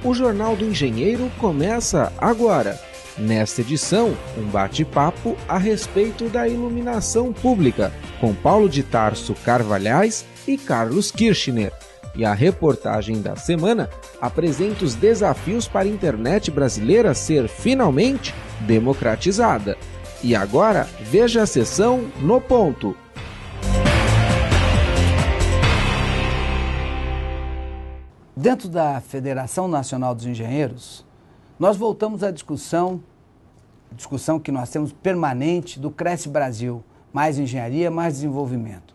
O Jornal do Engenheiro começa agora. Nesta edição, um bate-papo a respeito da iluminação pública, com Paulo de Tarso Carvalhais e Carlos Kirchner. E a reportagem da semana apresenta os desafios para a internet brasileira ser finalmente democratizada. E agora, veja a sessão No Ponto. Dentro da Federação Nacional dos Engenheiros, nós voltamos à discussão que nós temos permanente do Cresce Brasil, mais engenharia, mais desenvolvimento.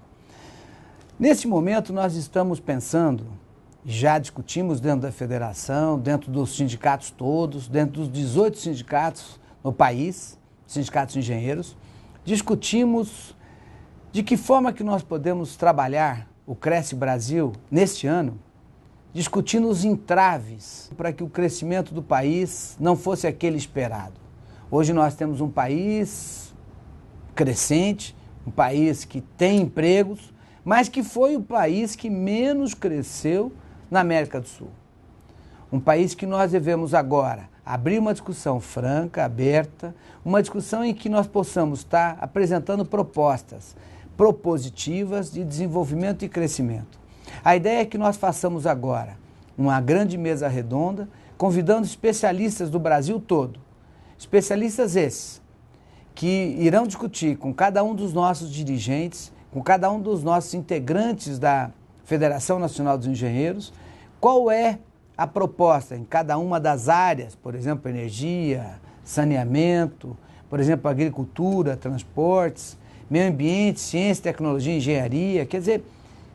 Nesse momento nós estamos pensando, já discutimos dentro da federação, dentro dos sindicatos todos, dentro dos 18 sindicatos no país, sindicatos de engenheiros, discutimos de que forma que nós podemos trabalhar o Cresce Brasil neste ano, discutindo os entraves para que o crescimento do país não fosse aquele esperado. Hoje nós temos um país crescente, um país que tem empregos, mas que foi o país que menos cresceu na América do Sul. Um país que nós devemos agora abrir uma discussão franca, aberta, uma discussão em que nós possamos estar apresentando propostas propositivas de desenvolvimento e crescimento. A ideia é que nós façamos agora uma grande mesa redonda, convidando especialistas do Brasil todo. Especialistas esses que irão discutir com cada um dos nossos dirigentes, com cada um dos nossos integrantes da Federação Nacional dos Engenheiros, qual é a proposta em cada uma das áreas, por exemplo, energia, saneamento, por exemplo, agricultura, transportes, meio ambiente, ciência, tecnologia, engenharia, quer dizer,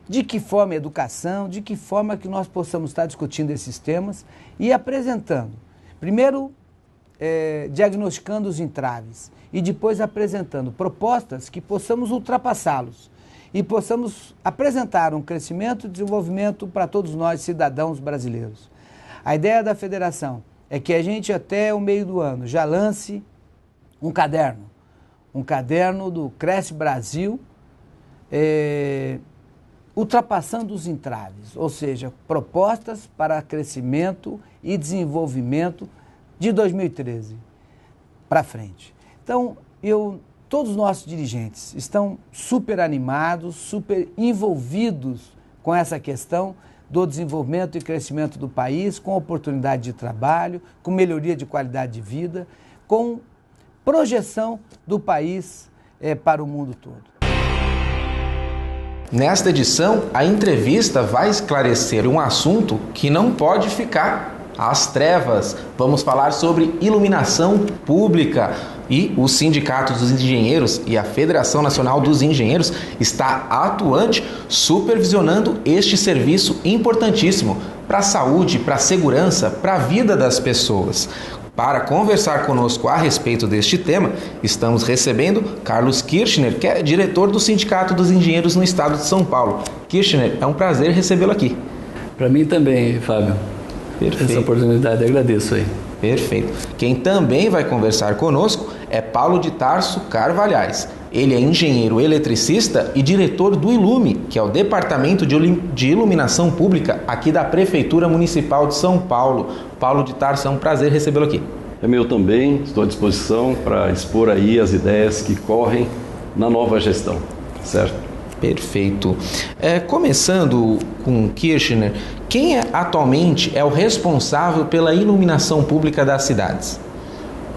de que forma a educação, de que forma que nós possamos estar discutindo esses temas e apresentando, primeiro, diagnosticando os entraves e depois apresentando propostas que possamos ultrapassá-los e possamos apresentar um crescimento e desenvolvimento para todos nós, cidadãos brasileiros. A ideia da federação é que a gente até o meio do ano já lance um caderno do Cresce Brasil, ultrapassando os entraves, ou seja, propostas para crescimento e desenvolvimento de 2013 para frente. Então, todos os nossos dirigentes estão super animados, super envolvidos com essa questão do desenvolvimento e crescimento do país, com oportunidade de trabalho, com melhoria de qualidade de vida, com projeção do país para o mundo todo. Nesta edição, a entrevista vai esclarecer um assunto que não pode ficar às trevas. Vamos falar sobre iluminação pública e o Sindicato dos Engenheiros e a Federação Nacional dos Engenheiros está atuante supervisionando este serviço importantíssimo para a saúde, para a segurança, para a vida das pessoas. Para conversar conosco a respeito deste tema, estamos recebendo Carlos Kirchner, que é diretor do Sindicato dos Engenheiros no estado de São Paulo. Kirchner, é um prazer recebê-lo aqui. Para mim também, Fábio. Perfeito. Essa oportunidade, agradeço aí. Perfeito. Quem também vai conversar conosco é Paulo de Tarso Carvalhais. Ele é engenheiro eletricista e diretor do Ilume, que é o Departamento de Iluminação Pública aqui da Prefeitura Municipal de São Paulo. Paulo de Tarso, é um prazer recebê-lo aqui. É meu também, estou à disposição para expor aí as ideias que correm na nova gestão, certo? Perfeito. Começando com Kirchner, quem atualmente é o responsável pela iluminação pública das cidades?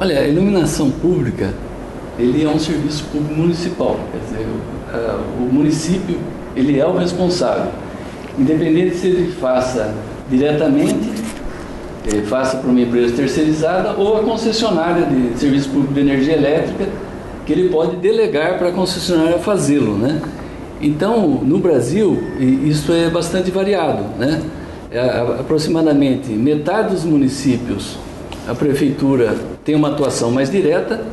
Olha, a iluminação pública, ele é um serviço público municipal, quer dizer, o município, ele é o responsável, independente se ele faça diretamente, faça para uma empresa terceirizada ou a concessionária de serviço público de energia elétrica, que ele pode delegar para a concessionária fazê-lo, né? Então, no Brasil, isso é bastante variado, né? Aproximadamente metade dos municípios, a prefeitura tem uma atuação mais direta,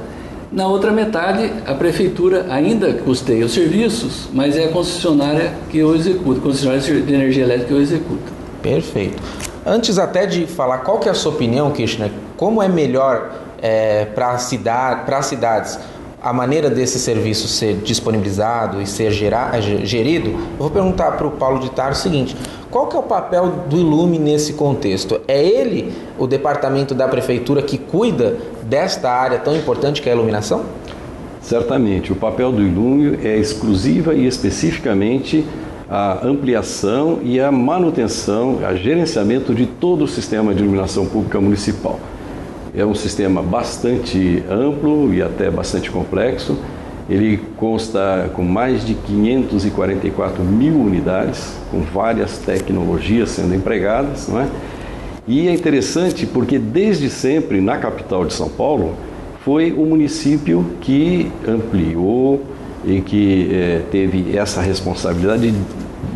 na outra metade, a prefeitura ainda custeia os serviços, mas é a concessionária que o executa, a concessionária de energia elétrica que o executa. Perfeito. Antes até de falar, qual que é a sua opinião, Kirchner? Como é melhor para as cidades a maneira desse serviço ser disponibilizado e ser gerido? Eu vou perguntar para o Paulo de Tarso o seguinte: Qual que é o papel do Ilume nesse contexto? É ele, o departamento da prefeitura, que cuida desta área tão importante que é a iluminação? Certamente. O papel do Ilume é exclusiva e especificamente a ampliação e a manutenção, a gerenciamento de todo o sistema de iluminação pública municipal. É um sistema bastante amplo e até bastante complexo. Ele consta com mais de 544 mil unidades, com várias tecnologias sendo empregadas, não é? E é interessante porque desde sempre na capital de São Paulo foi o município que ampliou e que teve essa responsabilidade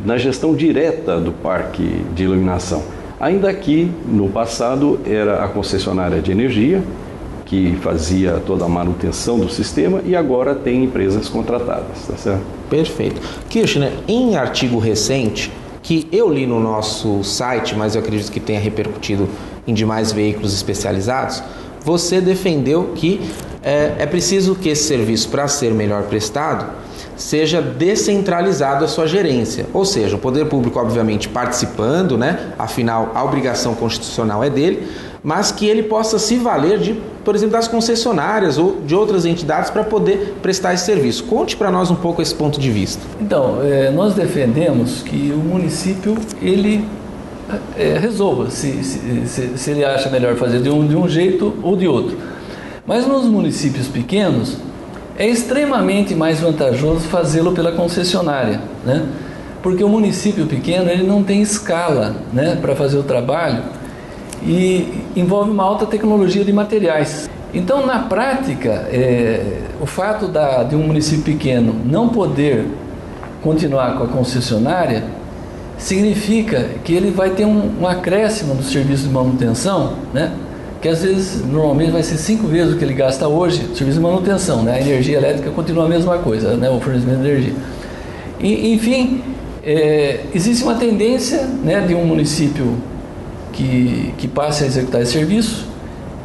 na gestão direta do parque de iluminação. Ainda que no passado era a concessionária de energia que fazia toda a manutenção do sistema e agora tem empresas contratadas, tá certo? Perfeito. Kirchner, em artigo recente, que eu li no nosso site, mas eu acredito que tenha repercutido em demais veículos especializados, você defendeu que é preciso que esse serviço, para ser melhor prestado, seja descentralizado a sua gerência. Ou seja, o poder público, obviamente, participando, né? Afinal, a obrigação constitucional é dele, mas que ele possa se valer de, por exemplo, das concessionárias ou de outras entidades para poder prestar esse serviço. Conte para nós um pouco esse ponto de vista. Então, nós defendemos que o município, ele resolva se ele acha melhor fazer de um jeito ou de outro. Mas nos municípios pequenos, é extremamente mais vantajoso fazê-lo pela concessionária, né? Porque o município pequeno, ele não tem escala, né, para fazer o trabalho e envolve uma alta tecnologia de materiais. Então, na prática, o fato de um município pequeno não poder continuar com a concessionária significa que ele vai ter um acréscimo do serviço de manutenção, né? Que às vezes, normalmente vai ser 5 vezes o que ele gasta hoje, serviço de manutenção, né? A energia elétrica continua a mesma coisa, né? O fornecimento de energia. E, enfim, existe uma tendência, né, de um município que passe a executar esse serviço,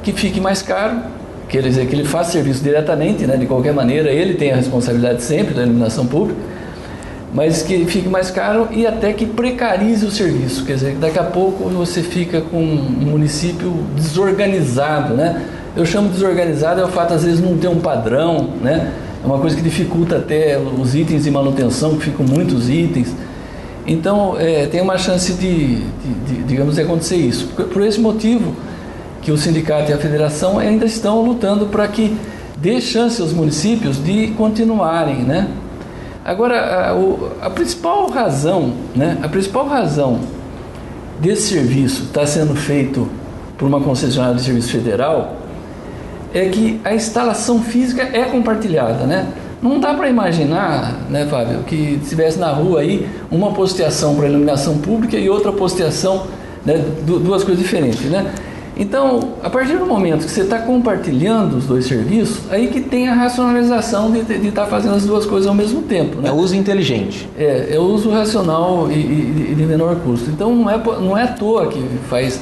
que fique mais caro, quer dizer, que ele faça serviço diretamente, né? De qualquer maneira, ele tem a responsabilidade sempre da iluminação pública, mas que fique mais caro e até que precarize o serviço, quer dizer, daqui a pouco você fica com um município desorganizado, né? Eu chamo de desorganizado é o fato, às vezes, não ter um padrão, né? É uma coisa que dificulta até os itens de manutenção, que ficam muitos itens. Então, tem uma chance digamos, de acontecer isso. Por esse motivo que o sindicato e a federação ainda estão lutando para que dê chance aos municípios de continuarem, né? Agora, a principal razão, né, desse serviço estar sendo feito por uma concessionária de serviço federal é que a instalação física é compartilhada, né? Não dá para imaginar, né, Fábio, que tivesse na rua aí uma posteação para iluminação pública e outra posteação, né, duas coisas diferentes, né? Então, a partir do momento que você está compartilhando os dois serviços, aí que tem a racionalização de estar fazendo as duas coisas ao mesmo tempo, né? É o uso inteligente. É o uso racional e de menor custo. Então, não é à toa que faz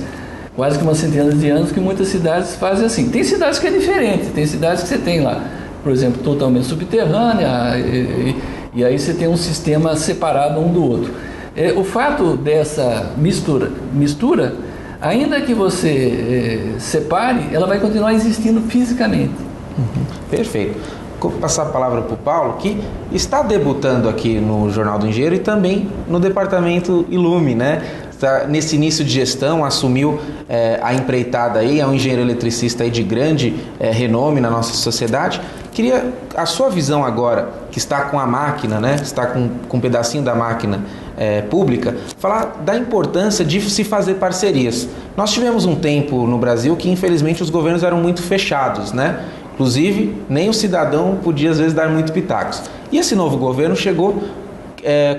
quase que uma centena de anos que muitas cidades fazem assim. Tem cidades que é diferente, tem cidades que você tem lá, por exemplo, totalmente subterrânea, e aí você tem um sistema separado um do outro. O fato dessa mistura, ainda que você separe, ela vai continuar existindo fisicamente. Perfeito. Vou passar a palavra para o Paulo, que está debutando aqui no Jornal do Engenheiro e também no departamento Ilume, né? Está nesse início de gestão, assumiu a empreitada aí, é um engenheiro eletricista aí de grande renome na nossa sociedade. Queria a sua visão agora, que está com a máquina, né? Está com um pedacinho da máquina pública, falar da importância de se fazer parcerias. Nós tivemos um tempo no Brasil que, infelizmente, os governos eram muito fechados, né? Inclusive, nem o cidadão podia, às vezes, dar muito pitacos. E esse novo governo chegou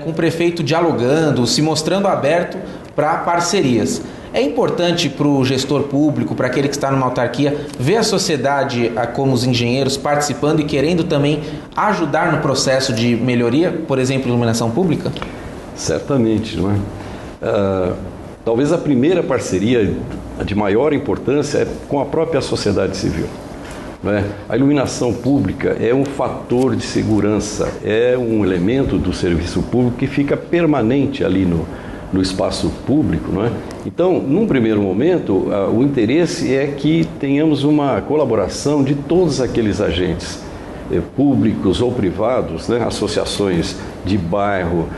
com o prefeito dialogando, se mostrando aberto para parcerias. É importante para o gestor público, para aquele que está numa autarquia, ver a sociedade como os engenheiros participando e querendo também ajudar no processo de melhoria, por exemplo, iluminação pública? Certamente, não é? Talvez a primeira parceria de maior importância é com a própria sociedade civil. Não é? A iluminação pública é um fator de segurança, é um elemento do serviço público que fica permanente ali no espaço público, não é? Então, num primeiro momento, o interesse é que tenhamos uma colaboração de todos aqueles agentes públicos ou privados, né? Associações de bairro,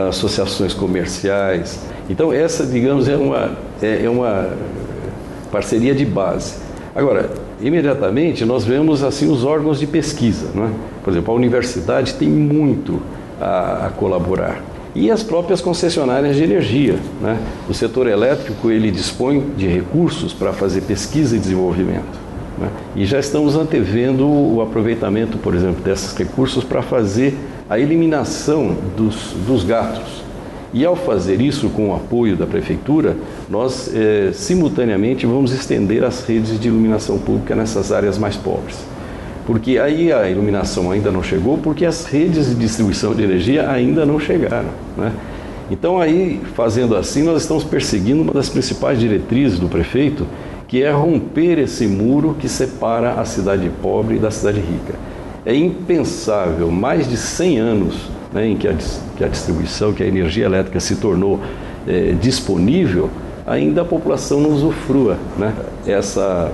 associações comerciais. Então, essa, digamos, é uma parceria de base. Agora, imediatamente nós vemos assim os órgãos de pesquisa, não é? Por exemplo, a universidade tem muito a colaborar. E as próprias concessionárias de energia, né? O setor elétrico, ele dispõe de recursos para fazer pesquisa e desenvolvimento, né? E já estamos antevendo o aproveitamento, por exemplo, desses recursos para fazer a eliminação dos gatos. E ao fazer isso com o apoio da Prefeitura, nós simultaneamente vamos estender as redes de iluminação pública nessas áreas mais pobres. Porque aí a iluminação ainda não chegou, porque as redes de distribuição de energia ainda não chegaram, né? Então aí, fazendo assim, nós estamos perseguindo uma das principais diretrizes do prefeito, que é romper esse muro que separa a cidade pobre da cidade rica. É impensável, mais de 100 anos, né, em que a distribuição, que a energia elétrica se tornou disponível, ainda a população não usufrua, né, essa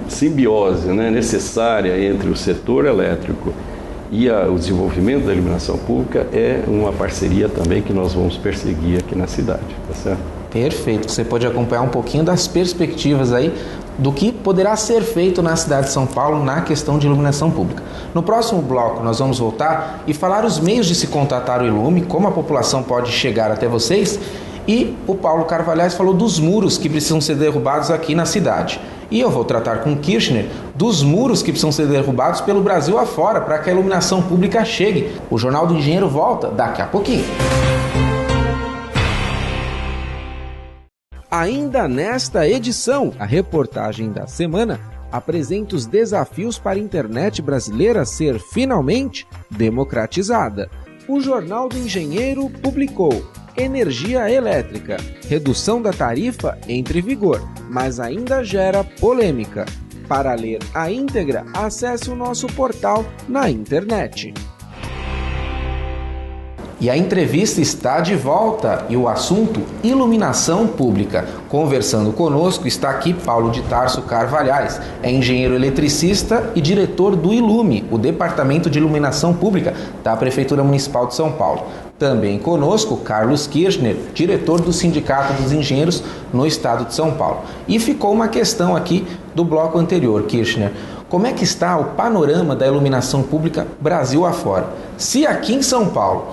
simbiose, né, necessária entre o setor elétrico e o desenvolvimento da iluminação pública. É uma parceria também que nós vamos perseguir aqui na cidade, tá certo? Perfeito. Você pode acompanhar um pouquinho das perspectivas aí do que poderá ser feito na cidade de São Paulo na questão de iluminação pública. No próximo bloco nós vamos voltar e falar os meios de se contatar o Ilume, como a população pode chegar até vocês, e o Paulo Carvalhais falou dos muros que precisam ser derrubados aqui na cidade. E eu vou tratar com o Kirchner dos muros que precisam ser derrubados pelo Brasil afora para que a iluminação pública chegue. O Jornal do Engenheiro volta daqui a pouquinho. Ainda nesta edição, a reportagem da semana apresenta os desafios para a internet brasileira ser finalmente democratizada. O Jornal do Engenheiro publicou: energia elétrica, redução da tarifa entra em vigor, mas ainda gera polêmica. Para ler a íntegra, acesse o nosso portal na internet. E a entrevista está de volta e o assunto iluminação pública. Conversando conosco está aqui Paulo de Tarso Carvalhais, é engenheiro eletricista e diretor do Ilume, o Departamento de Iluminação Pública da Prefeitura Municipal de São Paulo. Também conosco Carlos Kirchner, diretor do Sindicato dos Engenheiros no estado de São Paulo. E ficou uma questão aqui do bloco anterior, Kirchner. Como é que está o panorama da iluminação pública Brasil afora? Se aqui em São Paulo,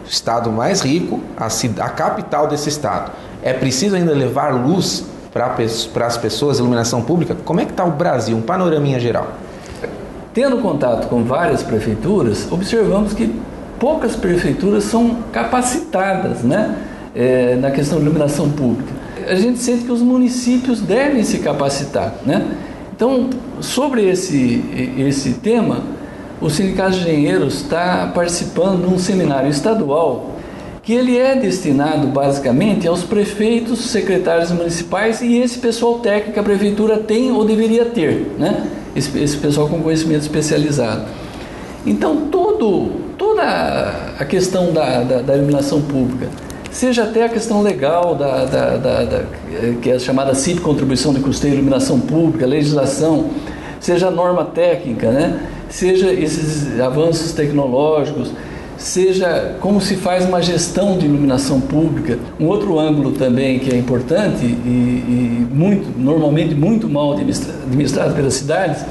o estado mais rico, a capital desse estado, é preciso ainda levar luz para as pessoas, iluminação pública, como é que está o Brasil, um panoraminha geral? Tendo contato com várias prefeituras, observamos que poucas prefeituras são capacitadas, né, na questão de iluminação pública. A gente sente que os municípios devem se capacitar, né? Então, sobre esse tema, o Sindicato de Engenheiros está participando de um seminário estadual que ele é destinado basicamente aos prefeitos, secretários municipais e esse pessoal técnico que a prefeitura tem ou deveria ter, né? Esse pessoal com conhecimento especializado. Então, toda a questão da iluminação pública, seja até a questão legal que é a chamada CIP, Contribuição de Custeio de Iluminação Pública, legislação, seja a norma técnica, né? Seja esses avanços tecnológicos, seja como se faz uma gestão de iluminação pública. Um outro ângulo também que é importante e normalmente muito mal administrado pelas cidades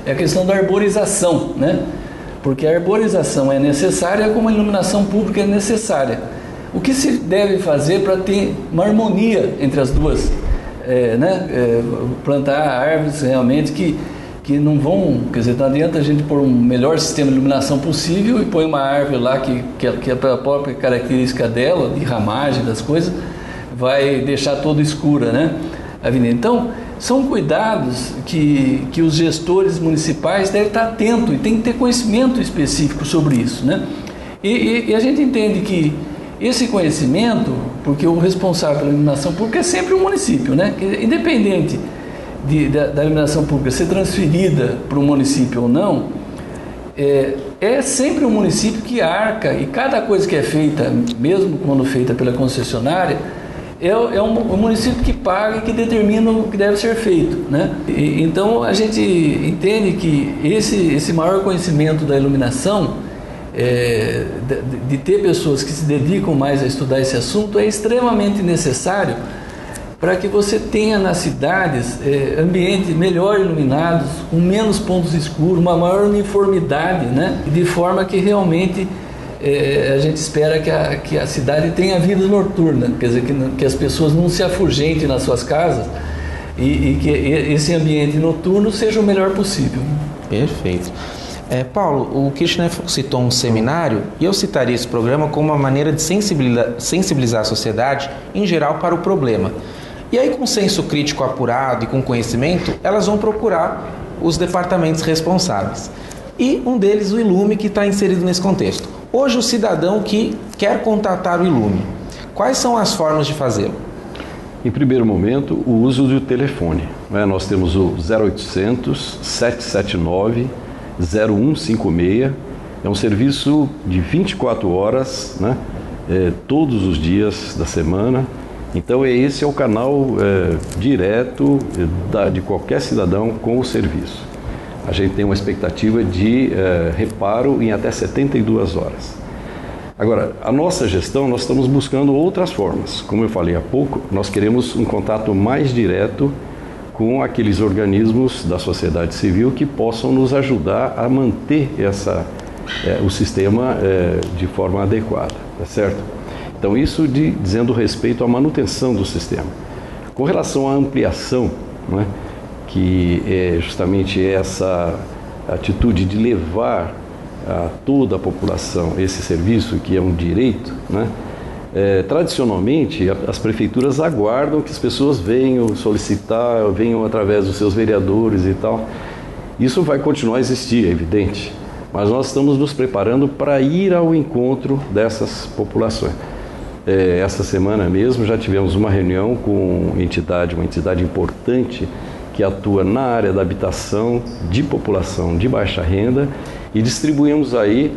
é a questão da arborização, né? Porque a arborização é necessária como a iluminação pública é necessária. O que se deve fazer para ter uma harmonia entre as duas? Plantar árvores realmente que não vão, quer dizer, não adianta a gente pôr um melhor sistema de iluminação possível e põe uma árvore lá que é pela própria característica dela, de ramagem das coisas, vai deixar toda escura, né, a avenida. Então, são cuidados que os gestores municipais devem estar atentos e tem que ter conhecimento específico sobre isso, né? E a gente entende que esse conhecimento, porque o responsável pela iluminação pública é sempre o município, né? Que, independente da iluminação pública ser transferida para o município ou não, é sempre o município que arca, e cada coisa que é feita, mesmo quando feita pela concessionária, é um município que paga e que determina o que deve ser feito, né? Então a gente entende que esse maior conhecimento da iluminação, de ter pessoas que se dedicam mais a estudar esse assunto, é extremamente necessário para que você tenha nas cidades ambientes melhor iluminados, com menos pontos escuros, uma maior uniformidade, né? De forma que realmente a gente espera que a cidade tenha vida noturna, quer dizer, que as pessoas não se afugentem nas suas casas e que esse ambiente noturno seja o melhor possível. Perfeito. Paulo, o Kirchner citou um seminário e eu citaria esse programa como uma maneira de sensibilizar a sociedade em geral para o problema. E aí, com senso crítico apurado e com conhecimento, elas vão procurar os departamentos responsáveis. E um deles, o Ilume, que está inserido nesse contexto. Hoje, o cidadão que quer contatar o Ilume, quais são as formas de fazê-lo? Em primeiro momento, o uso do telefone. Nós temos o 0800 779 0156. É um serviço de 24 horas, né? Todos os dias da semana. Então, esse é o canal direto de qualquer cidadão com o serviço. A gente tem uma expectativa de reparo em até 72 horas. Agora, a nossa gestão, nós estamos buscando outras formas. Como eu falei há pouco, nós queremos um contato mais direto com aqueles organismos da sociedade civil que possam nos ajudar a manter o sistema de forma adequada, tá certo? Então, isso dizendo respeito à manutenção do sistema. Com relação à ampliação, né, que é justamente essa atitude de levar a toda a população esse serviço, que é um direito, né? Tradicionalmente, as prefeituras aguardam que as pessoas venham solicitar, venham através dos seus vereadores e tal. Isso vai continuar a existir, é evidente, mas nós estamos nos preparando para ir ao encontro dessas populações. Essa semana mesmo já tivemos uma reunião com uma entidade importante que atua na área da habitação de população de baixa renda, e distribuímos aí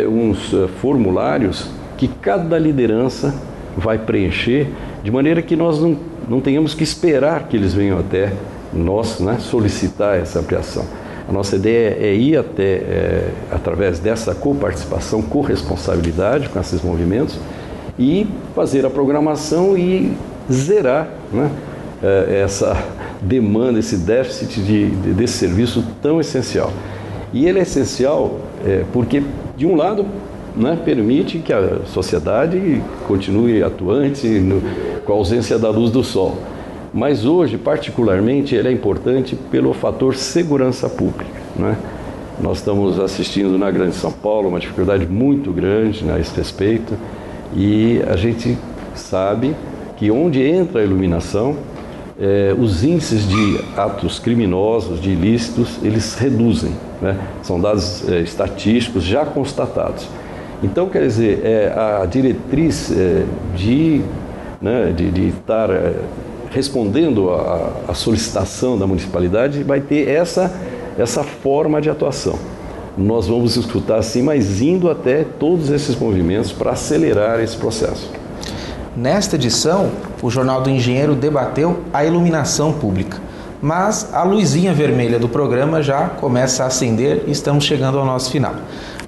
uns formulários que cada liderança vai preencher, de maneira que nós não tenhamos que esperar que eles venham até nós, né, solicitar essa ampliação. A nossa ideia é ir até, através dessa coparticipação, corresponsabilidade com esses movimentos, e fazer a programação e zerar, né, essa demanda, esse déficit desse serviço tão essencial. E ele é essencial porque, de um lado, né, permite que a sociedade continue atuante com a ausência da luz do sol. Mas hoje, particularmente, ele é importante pelo fator segurança pública, né? Nós estamos assistindo na Grande São Paulo uma dificuldade muito grande a esse respeito, e a gente sabe que onde entra a iluminação, os índices de atos criminosos, de ilícitos, eles reduzem, né? São dados estatísticos já constatados. Então, quer dizer, a diretriz de estar respondendo à solicitação da municipalidade vai ter essa forma de atuação. Nós vamos escutar assim, mas indo até todos esses movimentos para acelerar esse processo. Nesta edição, o Jornal do Engenheiro debateu a iluminação pública, mas a luzinha vermelha do programa já começa a acender e estamos chegando ao nosso final.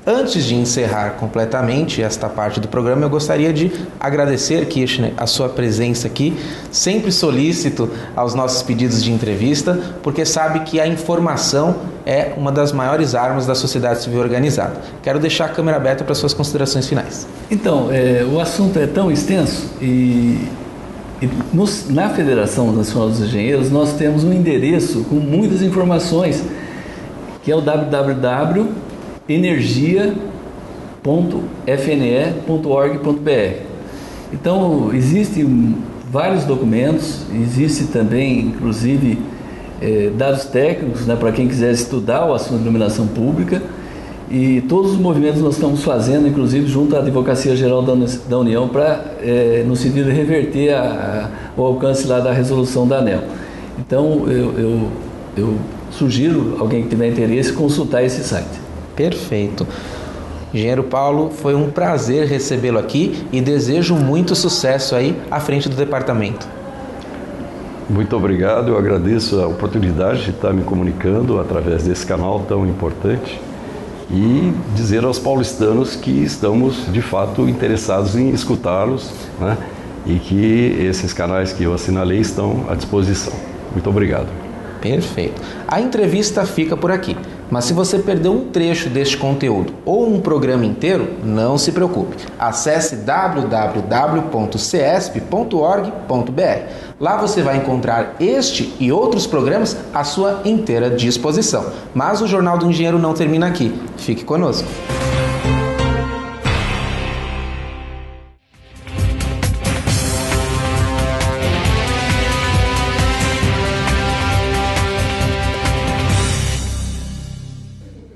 Antes de encerrar completamente esta parte do programa, eu gostaria de agradecer, Kirchner, a sua presença aqui, sempre solícito aos nossos pedidos de entrevista, porque sabe que a informação é uma das maiores armas da sociedade civil organizada. Quero deixar a câmera aberta para suas considerações finais. Então, o assunto é tão extenso na Federação Nacional dos Engenheiros nós temos um endereço com muitas informações, que é o www.energia.fne.org.br. Então, existem vários documentos, existe também, inclusive, dados técnicos, né, para quem quiser estudar o assunto de iluminação pública, e todos os movimentos nós estamos fazendo, inclusive junto à Advocacia Geral da União, no sentido de reverter o alcance lá da resolução da ANEEL. Então, eu sugiro alguém que tiver interesse consultar esse site. Perfeito. Engenheiro Paulo, foi um prazer recebê-lo aqui e desejo muito sucesso aí à frente do departamento. Muito obrigado, eu agradeço a oportunidade de estar me comunicando através desse canal tão importante e dizer aos paulistanos que estamos de fato interessados em escutá-los, né? E que esses canais que eu assinalei estão à disposição. Muito obrigado. Perfeito. A entrevista fica por aqui, mas se você perdeu um trecho deste conteúdo ou um programa inteiro, não se preocupe. Acesse www.cesp.org.br. Lá você vai encontrar este e outros programas à sua inteira disposição. Mas o Jornal do Engenheiro não termina aqui. Fique conosco.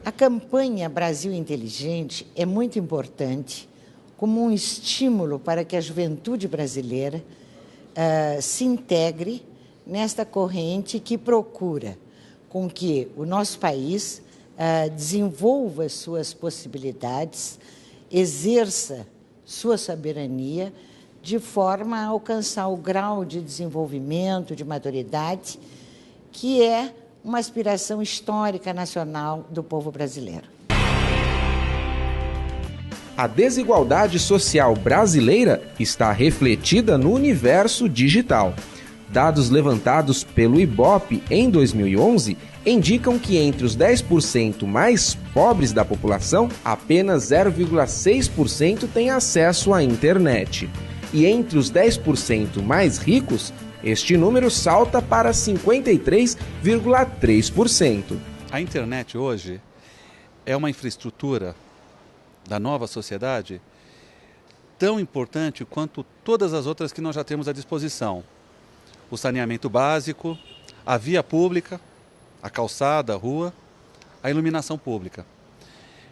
A campanha Brasil Inteligente é muito importante como um estímulo para que a juventude brasileira se integre nesta corrente que procura com que o nosso país desenvolva suas possibilidades, exerça sua soberania de forma a alcançar o grau de desenvolvimento, de maturidade, que é uma aspiração histórica nacional do povo brasileiro. A desigualdade social brasileira está refletida no universo digital. Dados levantados pelo IBOP em 2011 indicam que entre os 10% mais pobres da população, apenas 0,6% têm acesso à internet. E entre os 10% mais ricos, este número salta para 53,3%. A internet hoje é uma infraestrutura da nova sociedade tão importante quanto todas as outras que nós já temos à disposição. O saneamento básico, a via pública, a calçada, a rua, a iluminação pública.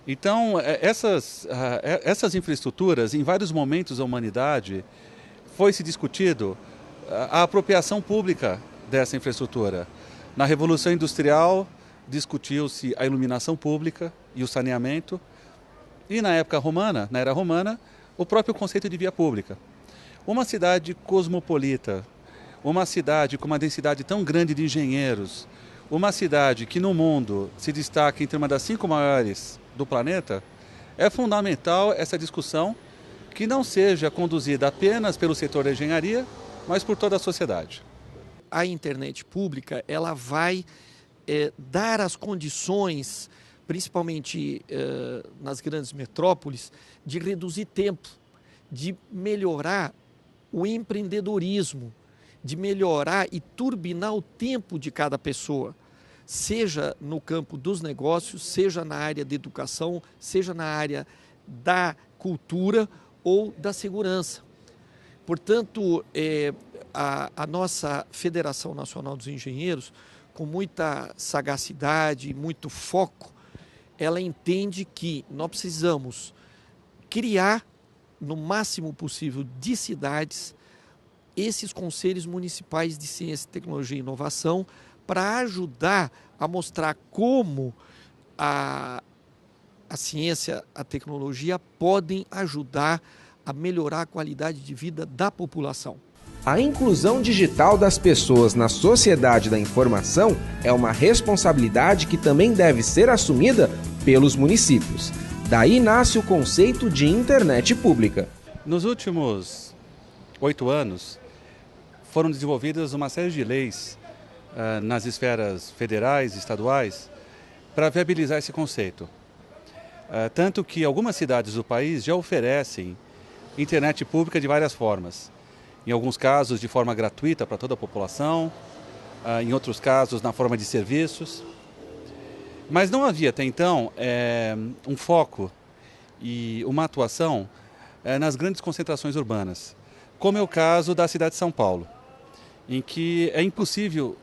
Então, essas infraestruturas, em vários momentos da humanidade, foi se discutido a apropriação pública dessa infraestrutura. Na Revolução Industrial, discutiu-se a iluminação pública e o saneamento. E na época romana, na era romana, o próprio conceito de via pública. Uma cidade cosmopolita, uma cidade com uma densidade tão grande de engenheiros, uma cidade que no mundo se destaca entre uma das 5 maiores do planeta, é fundamental essa discussão que não seja conduzida apenas pelo setor da engenharia, mas por toda a sociedade. A internet pública, ela vai dar as condições, principalmente nas grandes metrópoles, de reduzir tempo, de melhorar o empreendedorismo, de melhorar e turbinar o tempo de cada pessoa, seja no campo dos negócios, seja na área da educação, seja na área da cultura ou da segurança. Portanto, a nossa Federação Nacional dos Engenheiros, com muita sagacidade, muito foco, ela entende que nós precisamos criar, no máximo possível, de cidades, esses conselhos municipais de ciência, tecnologia e inovação, para ajudar a mostrar como a ciência, a tecnologia podem ajudar a melhorar a qualidade de vida da população. A inclusão digital das pessoas na sociedade da informação é uma responsabilidade que também deve ser assumida pelos municípios. Daí nasce o conceito de internet pública. Nos últimos 8 anos, foram desenvolvidas uma série de leis nas esferas federais e estaduais para viabilizar esse conceito. Tanto que algumas cidades do país já oferecem internet pública de várias formas. Em alguns casos de forma gratuita para toda a população, em outros casos na forma de serviços. Mas não havia até então um foco e uma atuação nas grandes concentrações urbanas, como é o caso da cidade de São Paulo, em que é impossível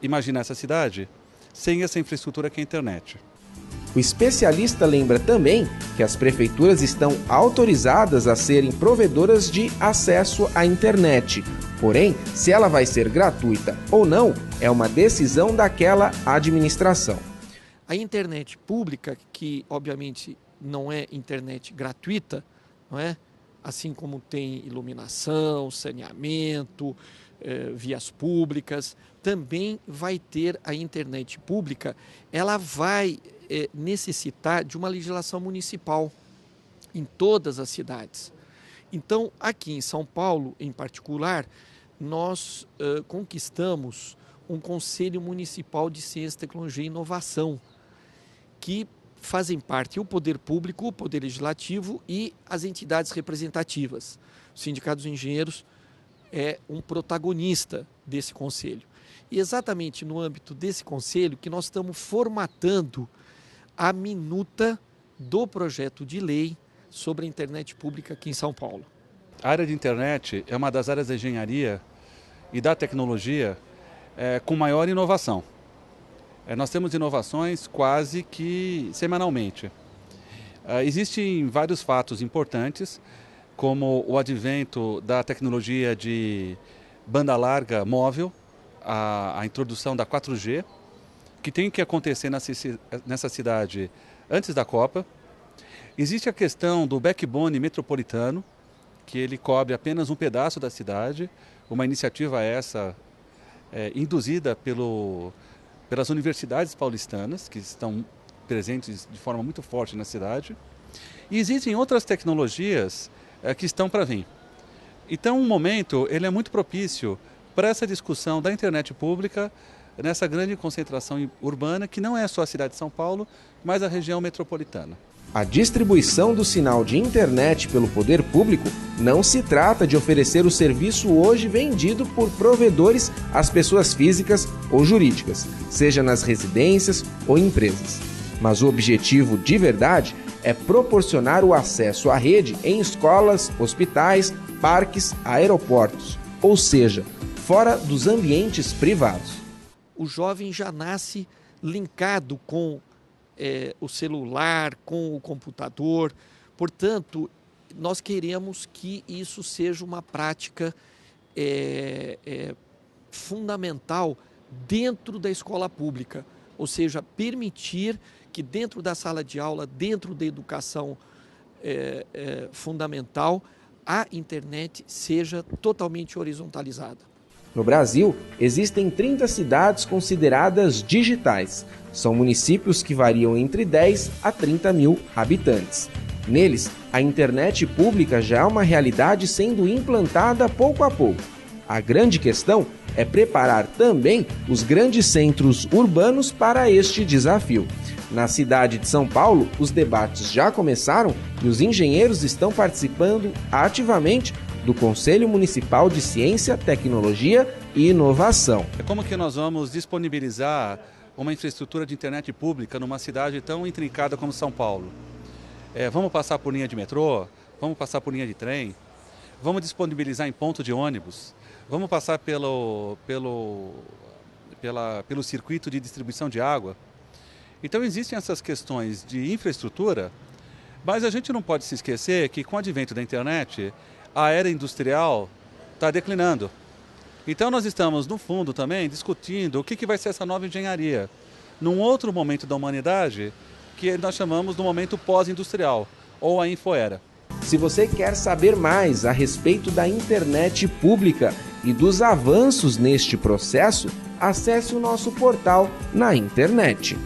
imaginar essa cidade sem essa infraestrutura que é a internet. O especialista lembra também que as prefeituras estão autorizadas a serem provedoras de acesso à internet. Porém, se ela vai ser gratuita ou não, é uma decisão daquela administração. A internet pública, que obviamente não é internet gratuita, não é? Assim como tem iluminação, saneamento, vias públicas, também vai ter a internet pública, ela vai necessitar de uma legislação municipal em todas as cidades. Então, aqui em São Paulo, em particular, nós conquistamos um Conselho Municipal de Ciência, Tecnologia e Inovação, que fazem parte o poder público, o poder legislativo e as entidades representativas. O Sindicato dos Engenheiros é um protagonista desse conselho. E exatamente no âmbito desse conselho que nós estamos formatando a minuta do projeto de lei sobre a internet pública aqui em São Paulo. A área de internet é uma das áreas da engenharia e da tecnologia com maior inovação. Nós temos inovações quase que semanalmente. Existem vários fatos importantes, como o advento da tecnologia de banda larga móvel, a introdução da 4G, que tem que acontecer nessa cidade antes da Copa. Existe a questão do backbone metropolitano, que ele cobre apenas um pedaço da cidade, uma iniciativa essa induzida pelas universidades paulistanas, que estão presentes de forma muito forte na cidade. E existem outras tecnologias que estão para vir. Então, o momento ele é muito propício para essa discussão da internet pública nessa grande concentração urbana, que não é só a cidade de São Paulo, mas a região metropolitana. A distribuição do sinal de internet pelo poder público não se trata de oferecer o serviço hoje vendido por provedores às pessoas físicas ou jurídicas, seja nas residências ou empresas. Mas o objetivo de verdade é proporcionar o acesso à rede em escolas, hospitais, parques, aeroportos, ou seja, fora dos ambientes privados. O jovem já nasce linkado com o celular, com o computador. Portanto, nós queremos que isso seja uma prática fundamental dentro da escola pública, ou seja, permitir que dentro da sala de aula, dentro da educação fundamental, a internet seja totalmente horizontalizada. No Brasil, existem 30 cidades consideradas digitais. São municípios que variam entre 10 a 30 mil habitantes. Neles, a internet pública já é uma realidade sendo implantada pouco a pouco. A grande questão é preparar também os grandes centros urbanos para este desafio. Na cidade de São Paulo, os debates já começaram e os engenheiros estão participando ativamente do Conselho Municipal de Ciência, Tecnologia e Inovação. Como que nós vamos disponibilizar uma infraestrutura de internet pública numa cidade tão intrincada como São Paulo? Vamos passar por linha de metrô? Vamos passar por linha de trem? Vamos disponibilizar em ponto de ônibus? Vamos passar pelo circuito de distribuição de água? Então existem essas questões de infraestrutura, mas a gente não pode se esquecer que com o advento da internet, a era industrial está declinando. Então nós estamos, no fundo, também discutindo o que vai ser essa nova engenharia, num outro momento da humanidade, que nós chamamos do momento pós-industrial, ou a infoera. Se você quer saber mais a respeito da internet pública e dos avanços neste processo, acesse o nosso portal na internet.